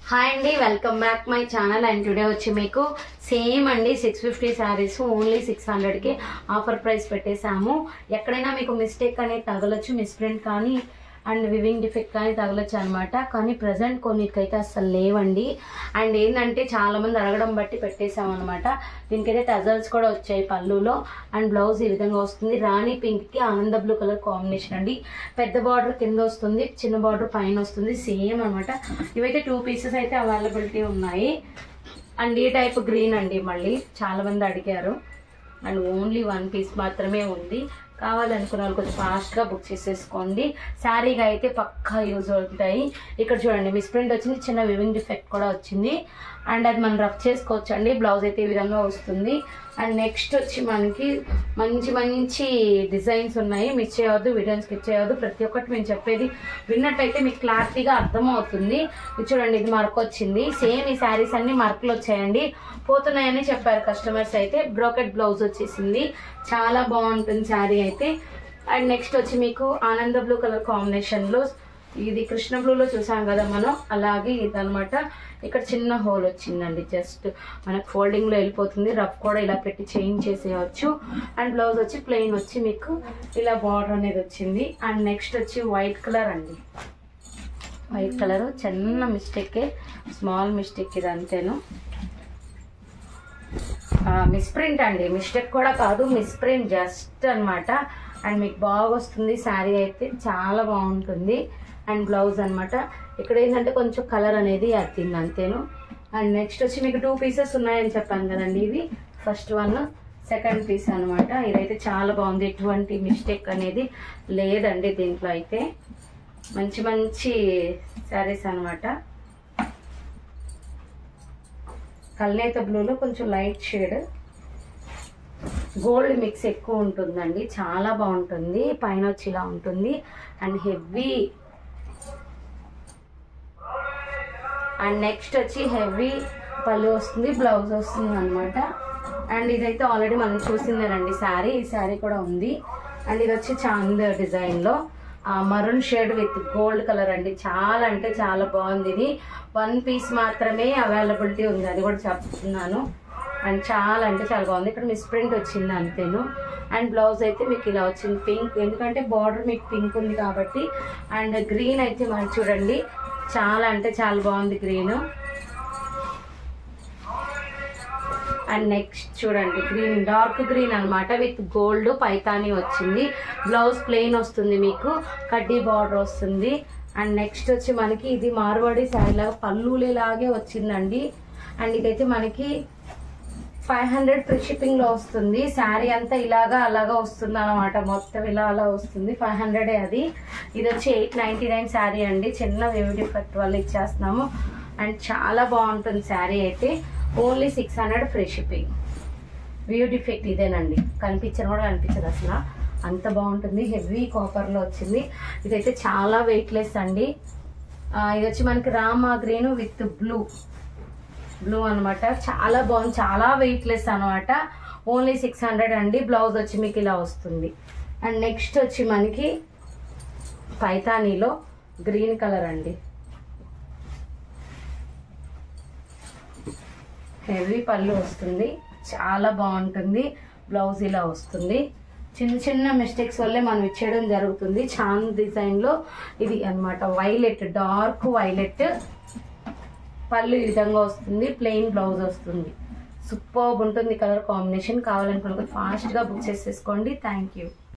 Hi అండి, welcome back my channel. And today వచ్చి మీకు సేమ్ అండి 650 శారీస్ ఓన్లీ 600కి ఆఫర్ ప్రైస్ పెట్టేశాము. ఎక్కడైనా మీకు మిస్టేక్ అనేది తగలొచ్చు, మిస్ప్రింట్ కానీ అండ్ వివింగ్ డిఫెక్ట్ కానీ తగలొచ్చు అనమాట. కానీ ప్రజెంట్ కొన్నిటికైతే అసలు లేవండి. అండ్ ఏంటంటే చాలామంది అడగడం బట్టి పెట్టేశాం అనమాట. దీనికైతే టజల్స్ కూడా వచ్చాయి పళ్ళులో. అండ్ బ్లౌజ్ ఈ విధంగా వస్తుంది. రాణి పింక్కి ఆనంద బ్లూ కలర్ కాంబినేషన్ అండి. పెద్ద బార్డర్ కింద వస్తుంది, చిన్న బార్డర్ పైన వస్తుంది, సేమ్ అనమాట. ఇవైతే 2 పీసెస్ అయితే అవైలబిలిటీ ఉన్నాయి. అండ్ ఈ టైప్ గ్రీన్ అండి, మళ్ళీ చాలామంది అడిగారు. అండ్ ఓన్లీ 1 పీస్ మాత్రమే ఉంది. కావాలనుకున్న వాళ్ళు కొంచెం ఫాస్ట్గా బుక్ చేసేసుకోండి. శారీగా అయితే పక్కా యూజ్ అవుతాయి. ఇక్కడ చూడండి, మిస్ప్రింట్ వచ్చింది, చిన్న వివింగ్ డిఫెక్ట్ కూడా వచ్చింది. అండ్ అది మనం రఫ్ చేసుకోవచ్చు అండి. బ్లౌజ్ అయితే ఈ విధంగా వస్తుంది. అండ్ నెక్స్ట్ వచ్చి మనకి మంచి మంచి డిజైన్స్ ఉన్నాయి. మిస్ చేయవద్దు, వీడియోని స్కిప్ చేయవద్దు. ప్రతి ఒక్కటి మేము చెప్పేది విన్నట్టయితే మీకు క్లారిటీగా అర్థమవుతుంది. ఇది చూడండి, ఇది మరక వచ్చింది. సేమ్ ఈ శారీస్ అన్ని మరకలు వచ్చాయండి, పోతున్నాయని చెప్పారు కస్టమర్స్. అయితే బ్రోకెట్ బ్లౌజ్ వచ్చేసింది, చాలా బాగుంటుంది శారీ అయితే. అండ్ నెక్స్ట్ వచ్చి మీకు ఆనంద బ్లూ కలర్ కాంబినేషన్లో, ఇది కృష్ణ బ్లూలో చూసాం కదా మనం, అలాగే ఇదనమాట. ఇక్కడ చిన్న హోల్ వచ్చిందండి, జస్ట్ మనకు ఫోల్డింగ్లో వెళ్ళిపోతుంది. రఫ్ కూడా ఇలా పెట్టి చేంజ్ చేసేయచ్చు. అండ్ బ్లౌజ్ వచ్చి ప్లెయిన్ వచ్చి మీకు ఇలా బార్డర్ అనేది వచ్చింది. అండ్ నెక్స్ట్ వచ్చి వైట్ కలర్ అండి. వైట్ కలర్ చిన్న మిస్టేకే, స్మాల్ మిస్టేక్ ఇది అంతేను. మిస్ప్రింట్ అండి, మిస్టేక్ కూడా కాదు, మిస్ప్రింట్ జస్ట్ అనమాట. అండ్ మీకు బాగా వస్తుంది శారీ అయితే, చాలా బాగుంటుంది. అండ్ బ్లౌజ్ అనమాట. ఇక్కడ ఏంటంటే కొంచెం కలర్ అనేది అద్దింది అంతేను. అండ్ నెక్స్ట్ వచ్చి మీకు 2 పీసెస్ ఉన్నాయని చెప్పాను కదండి. ఇవి ఫస్ట్ వన్, సెకండ్ పీస్ అనమాట. ఇదైతే చాలా బాగుంది, ఎటువంటి మిస్టేక్ అనేది లేదండి దీంట్లో అయితే. మంచి మంచి శారీస్ అనమాట. కల్నేత బ్లూలో కొంచెం లైట్ షేడ్, గోల్డ్ మిక్స్ ఎక్కువ ఉంటుందండి, చాలా బాగుంటుంది. పైన వచ్చి ఇలా ఉంటుంది. అండ్ హెవీ, అండ్ నెక్స్ట్ వచ్చి హెవీ పళ్ళు వస్తుంది, బ్లౌజ్ వస్తుంది అనమాట. అండ్ ఇదైతే ఆల్రెడీ మనం చూసిందేనండి శారీ. ఈ శారీ కూడా ఉంది. అండ్ ఇది వచ్చి చాంద్ డిజైన్లో maroon shade with gold colour అండి. చాలా అంటే చాలా బాగుంది. ఇది 1 పీస్ మాత్రమే అవైలబిలిటీ ఉంది, అది కూడా చెప్తున్నాను. అండ్ చాలా అంటే చాలా బాగుంది. ఇక్కడ మిస్ప్రింట్ వచ్చింది అంతేను. అండ్ బ్లౌజ్ అయితే మీకు ఇలా వచ్చింది పింక్, ఎందుకంటే బార్డర్ మీకు పింక్ ఉంది కాబట్టి. అండ్ గ్రీన్ అయితే మనకి చూడండి, చాలా అంటే చాలా బాగుంది గ్రీన్. అండ్ నెక్స్ట్ చూడండి, గ్రీన్ డార్క్ గ్రీన్ అనమాట, విత్ గోల్డ్ పైతాని వచ్చింది. బ్లౌజ్ ప్లెయిన్ వస్తుంది, మీకు కడ్డీ బార్డర్ వస్తుంది. అండ్ నెక్స్ట్ వచ్చి మనకి ఇది మార్వాడి శారీ లాగా పళ్ళులేలాగే వచ్చిందండి. అండ్ ఇదైతే మనకి 500 ఫ్రీ షిప్పింగ్ లో వస్తుంది. శారీ అంతా ఇలాగా అలాగా వస్తుంది అనమాట, మొత్తం ఇలా అలా వస్తుంది. 500 అది. ఇది వచ్చి 899 శారీ అండి, చిన్న వేవ్ డిఫెక్ట్ వల్ల ఇచ్చేస్తున్నాము. అండ్ చాలా బాగుంటుంది శారీ అయితే. Only 600 free shipping. Wave defect ఇదేనండి, కనిపించడం కూడా కనిపించదు అసలు, అంత బాగుంటుంది. హెవీ కాపర్లో వచ్చింది. ఇదైతే చాలా వెయిట్లెస్ అండి. ఇది వచ్చి మనకి రామా గ్రీన్ విత్ బ్లూ అనమాట. చాలా బాగుంది, చాలా వెయిట్లెస్ అనమాట. ఓన్లీ 600 అండి. బ్లౌజ్ వచ్చి మీకు ఇలా వస్తుంది. అండ్ నెక్స్ట్ వచ్చి మనకి పైతానీలో గ్రీన్ కలర్ అండి, హెవీ పళ్ళు వస్తుంది, చాలా బాగుంటుంది. బ్లౌజ్ ఇలా వస్తుంది. చిన్న చిన్న మిస్టేక్స్ వల్లే మనం ఇచ్చేయడం జరుగుతుంది. చాంద్ డిజైన్లో ఇది అనమాట, వైలెట్, డార్క్ వైలెట్. పళ్ళు ఈ విధంగా వస్తుంది, ప్లెయిన్ బ్లౌజ్ వస్తుంది. సూపర్బ్ ఉంటుంది కలర్ కాంబినేషన్. కావాలనుకున్న ఫాస్ట్గా బుక్ చేసేసుకోండి. Thank you.